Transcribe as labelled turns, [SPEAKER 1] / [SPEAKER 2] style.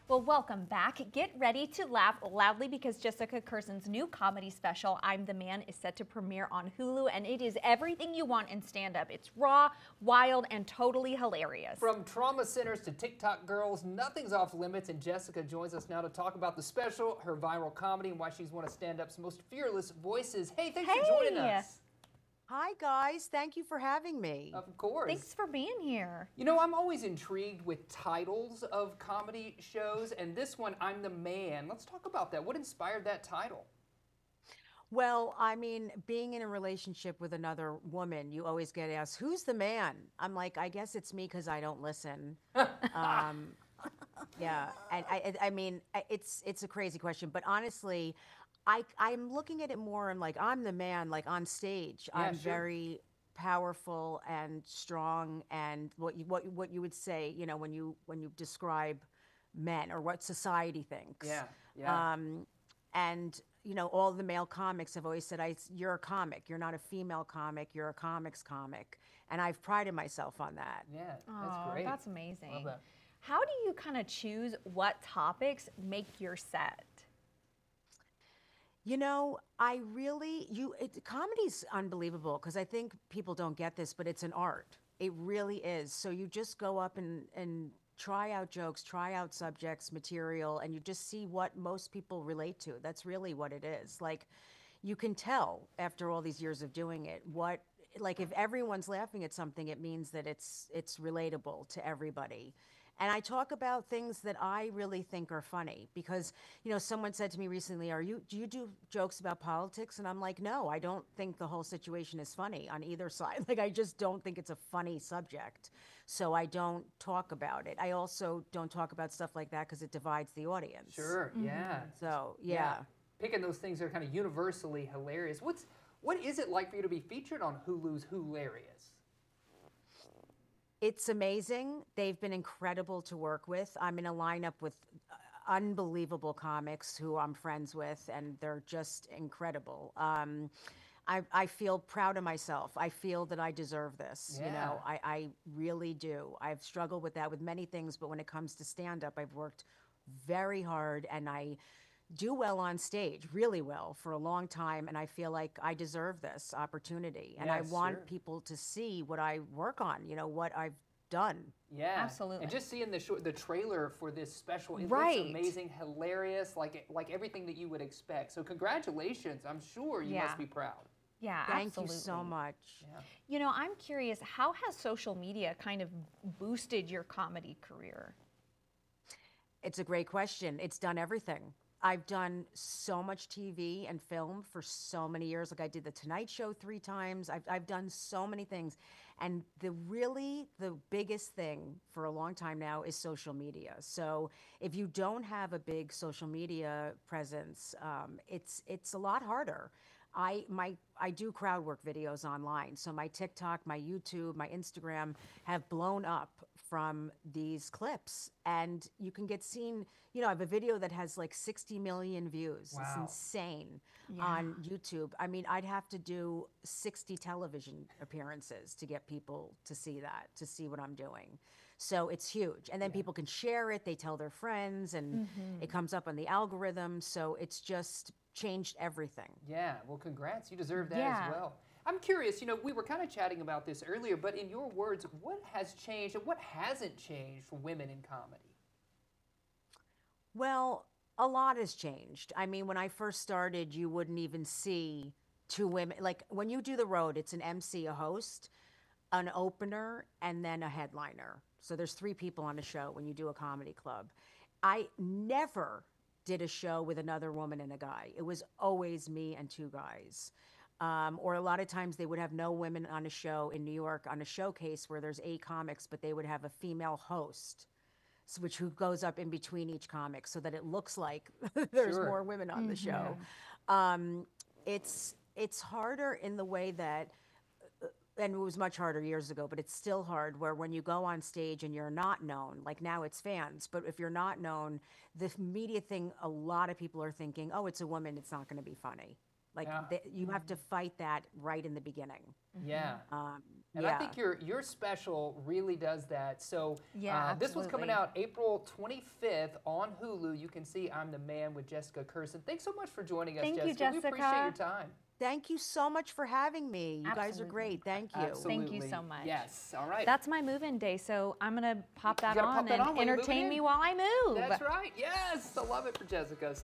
[SPEAKER 1] Well, welcome back. Get ready to laugh loudly because Jessica Kirson's new comedy special, I'm the Man, is set to premiere on Hulu, and it is everything you want in stand-up. It's raw, wild, and totally hilarious.
[SPEAKER 2] From trauma centers to TikTok girls, nothing's off limits, and Jessica joins us now to talk about the special, her viral comedy, and why she's one of stand-up's most fearless voices. Hey, thanks for joining us.
[SPEAKER 3] Hi, guys. Thank you for having me.
[SPEAKER 2] Of course.
[SPEAKER 1] Thanks for being here.
[SPEAKER 2] You know, I'm always intrigued with titles of comedy shows, and this one, I'm the Man. Let's talk about that. What inspired that title?
[SPEAKER 3] Well, I mean, being in a relationship with another woman, you always get asked, who's the man? I'm like, I guess it's me because I don't listen. Yeah, and I mean, it's a crazy question, but honestly, I'm looking at it more and like, I'm the man, like on stage.
[SPEAKER 2] Yeah,
[SPEAKER 3] I'm
[SPEAKER 2] sure.
[SPEAKER 3] very powerful and strong, and what you would say, you know, when you describe men or what society thinks.
[SPEAKER 2] Yeah, yeah.
[SPEAKER 3] And you know, all the male comics have always said, you're a comic. You're not a female comic. You're a comics comic. And I've prided myself on that.
[SPEAKER 2] Yeah, that's great.
[SPEAKER 1] That's amazing.
[SPEAKER 2] Love that.
[SPEAKER 1] How do you kind of choose what topics make your set?
[SPEAKER 3] You know, comedy's unbelievable because I think people don't get this, but it's an art. It really is. So you just go up and try out jokes, try out subjects, material, and you just see what most people relate to. That's really what it is. Like, you can tell after all these years of doing it, like if everyone's laughing at something, it means that it's relatable to everybody. And I talk about things that I really think are funny because, you know, someone said to me recently, do you do jokes about politics? And I'm like, no, I don't think the whole situation is funny on either side. Like, I just don't think it's a funny subject. So I don't talk about it. I also don't talk about stuff like that because it divides the audience.
[SPEAKER 2] Sure, yeah.
[SPEAKER 3] So, yeah.
[SPEAKER 2] Picking those things that are kind of universally hilarious. What is it like for you to be featured on Hulu's Hilarious?
[SPEAKER 3] It's amazing. They've been incredible to work with. I'm in a lineup with unbelievable comics who I'm friends with, and they're just incredible. I feel proud of myself. I feel that I deserve this.
[SPEAKER 2] Yeah.
[SPEAKER 3] You know, I really do. I've struggled with that with many things, but when it comes to stand-up, I've worked very hard, and I do well on stage, really well, for a long time, and I feel like I deserve this opportunity. And I
[SPEAKER 2] Yes,
[SPEAKER 3] want
[SPEAKER 2] sure.
[SPEAKER 3] people to see what I work on, you know, what I've done.
[SPEAKER 2] Yeah,
[SPEAKER 1] Absolutely.
[SPEAKER 2] And just seeing the trailer for this special, it
[SPEAKER 1] Right.
[SPEAKER 2] looks amazing, hilarious, like everything that you would expect. So congratulations! I'm sure you must be proud.
[SPEAKER 1] Yeah,
[SPEAKER 3] Thank
[SPEAKER 1] absolutely.
[SPEAKER 3] you so much.
[SPEAKER 2] Yeah.
[SPEAKER 1] You know, I'm curious, how has social media kind of boosted your comedy career?
[SPEAKER 3] It's a great question. It's done everything. I've done so much TV and film for so many years. Like, I did The Tonight Show 3 times. I've done so many things. And the biggest thing for a long time now is social media. So if you don't have a big social media presence, it's a lot harder. I do crowd work videos online. So my TikTok, my YouTube, my Instagram have blown up from these clips, and you can get seen. You know, I have a video that has like 60 million views.
[SPEAKER 2] Wow.
[SPEAKER 3] It's insane on YouTube. I mean, I'd have to do 60 television appearances to get people to see that, to see what I'm doing. So it's huge. And then people can share it, they tell their friends, and it comes up on the algorithm. So it's just changed everything.
[SPEAKER 2] Yeah, well, congrats. You deserve that
[SPEAKER 1] Yeah.
[SPEAKER 2] as well. I'm curious, you know, we were kind of chatting about this earlier, but in your words, what has changed and what hasn't changed for women in comedy?
[SPEAKER 3] Well, a lot has changed. I mean, when I first started, you wouldn't even see 2 women. Like, when you do the road, it's an MC, a host, an opener, and then a headliner. So there's 3 people on a show when you do a comedy club. I never did a show with another woman and a guy. It was always me and 2 guys. Or a lot of times they would have no women on a show in New York on a showcase where there's 8 comics, but they would have a female host, who goes up in between each comic so that it looks like there's
[SPEAKER 2] Sure.
[SPEAKER 3] more women on the show. It's harder in the way that, and it was much harder years ago, but it's still hard, where when you go on stage and you're not known, like now it's fans, but if you're not known, the media thing, a lot of people are thinking, oh, it's a woman, it's not going to be funny. Like,
[SPEAKER 2] Yeah.
[SPEAKER 3] you have to fight that right in the beginning.
[SPEAKER 2] Yeah. And I think your special really does that. So this one's coming out April 25th on Hulu. You can see I'm the Man with Jessica Kirson. Thanks so much for joining us,
[SPEAKER 1] Thank
[SPEAKER 2] Jessica.
[SPEAKER 1] you, Jessica.
[SPEAKER 2] We appreciate your time.
[SPEAKER 3] Thank you so much for having me. You guys are great. Thank you.
[SPEAKER 2] Absolutely.
[SPEAKER 1] Thank you so much.
[SPEAKER 2] Yes. All right.
[SPEAKER 1] That's my move-in day, so I'm going to pop that
[SPEAKER 2] gotta
[SPEAKER 1] on
[SPEAKER 2] pop that
[SPEAKER 1] and
[SPEAKER 2] on while you're
[SPEAKER 1] entertain
[SPEAKER 2] moving
[SPEAKER 1] me
[SPEAKER 2] in.
[SPEAKER 1] while I move.
[SPEAKER 2] That's right. Yes. I love it for Jessica.